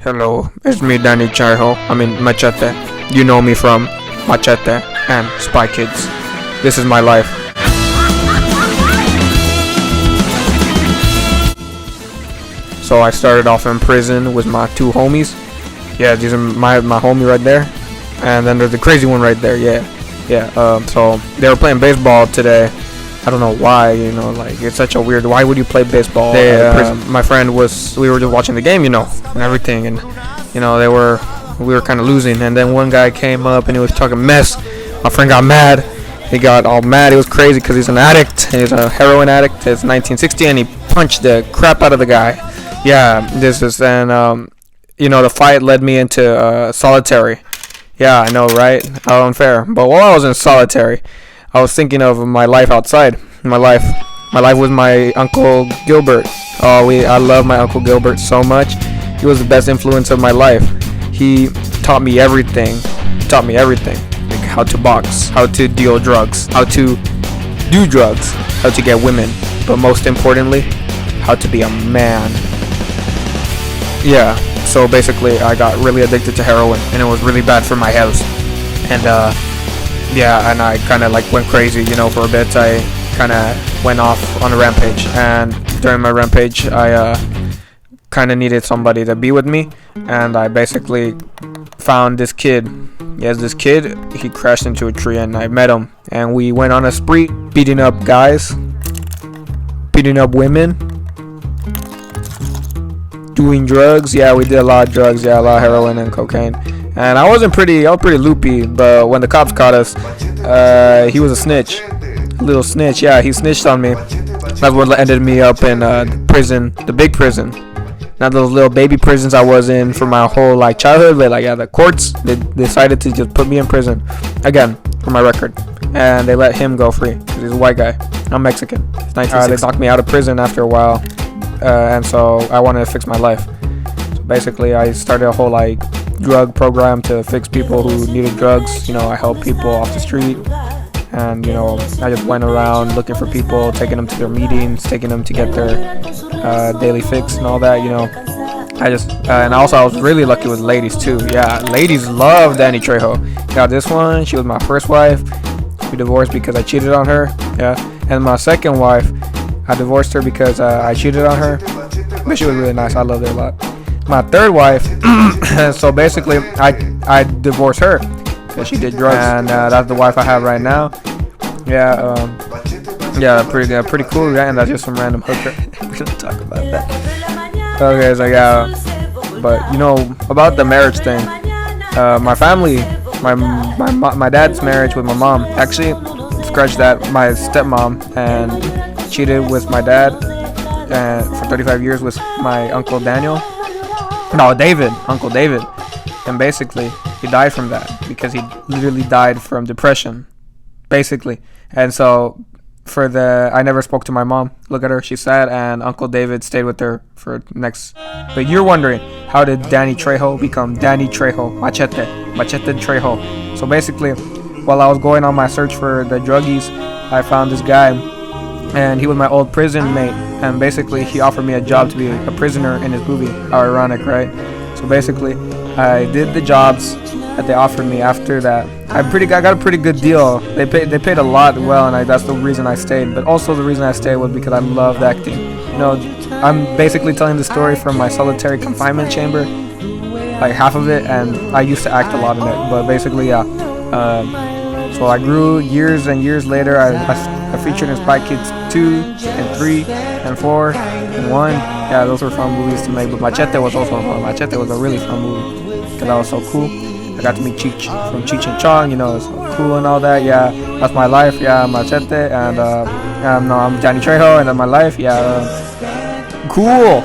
Hello, it's me, Danny Trejo. Machete. You know me from Machete and Spy Kids. This is my life. So I started off in prison with my two homies. Yeah, these are my homie right there, and then there's the crazy one right there. Yeah. So they were playing baseball today. I don't know why, it's such a weird. Why would you play baseball? My friend we were just watching the game, and everything, and we were kind of losing, and then one guy came up and he was talking mess. My friend got mad. He got all mad. It was crazy because he's an addict. He's a heroin addict. It's 1960, and he punched the crap out of the guy. Yeah, the fight led me into solitary. Yeah, I know, right? How unfair. But while I was in solitary, I was thinking of my life outside. My life with my Uncle Gilbert. I love my Uncle Gilbert so much. He was the best influence of my life. He taught me everything. Like how to box, how to deal drugs, how to do drugs, how to get women, but most importantly, how to be a man. Yeah, so basically I got really addicted to heroin, and it was really bad for my health. And and I kind of went crazy, for a bit. I kind of went off on a rampage, and during my rampage, I kind of needed somebody to be with me, and I basically found this kid. Yes, this kid, he crashed into a tree, and I met him, and we went on a spree, beating up guys, beating up women, doing drugs. Yeah, we did a lot of drugs. Yeah, a lot of heroin and cocaine. And I was pretty loopy, but when the cops caught us, he was a snitch. A little snitch, yeah, he snitched on me. That's what ended me up in prison, the big prison. Not those little baby prisons I was in for my whole childhood, but the courts, they decided to just put me in prison. Again, for my record. And they let him go free, because he's a white guy. I'm Mexican. It's 1960. They knocked me out of prison after a while, and so I wanted to fix my life. So basically, I started a whole drug program to fix people who needed drugs. I helped people off the street, and I just went around looking for people, taking them to their meetings, taking them to get their daily fix and all that. And also I was really lucky with ladies too. Yeah, ladies love Danny Trejo. This one, she was my first wife. We divorced because I cheated on her. Yeah, and my second wife, I divorced her because I cheated on her, but she was really nice. I loved her a lot. My third wife, so basically I divorced her because she did drugs, and that's the wife I have right now. Pretty cool. Yeah, and that's just some random hooker. We're gonna talk about that. Okay, so but about the marriage thing, my family, my dad's marriage with my mom, actually, scratch that, my stepmom and cheated with my dad, and for 35 years with my Uncle Daniel. No, Uncle David. And basically, he died from that because he literally died from depression, basically. And so, I never spoke to my mom. Look at her, she's sad, and Uncle David stayed with her for next. But you're wondering, how did Danny Trejo become Danny Trejo? Machete Trejo. So basically, while I was going on my search for the druggies, I found this guy, and he was my old prison mate, and basically he offered me a job to be a prisoner in his movie. How ironic, right? So basically I did the jobs that they offered me. After that, I got a pretty good deal. They paid a lot well, and that's the reason I stayed. But also the reason I stayed was because I loved acting. I'm basically telling the story from my solitary confinement chamber, half of it, and I used to act a lot in it. But basically, yeah. So I grew years and years later. I featured in Spy Kids 2 and 3 and 4 and 1. Yeah, those were fun movies to make. But Machete was also fun. Machete was a really fun movie because that was so cool. I got to meet Cheech from Cheech and Chong. It's cool and all that. Yeah, that's my life. Yeah, Machete, and I'm Danny Trejo, and that's my life. Yeah, cool.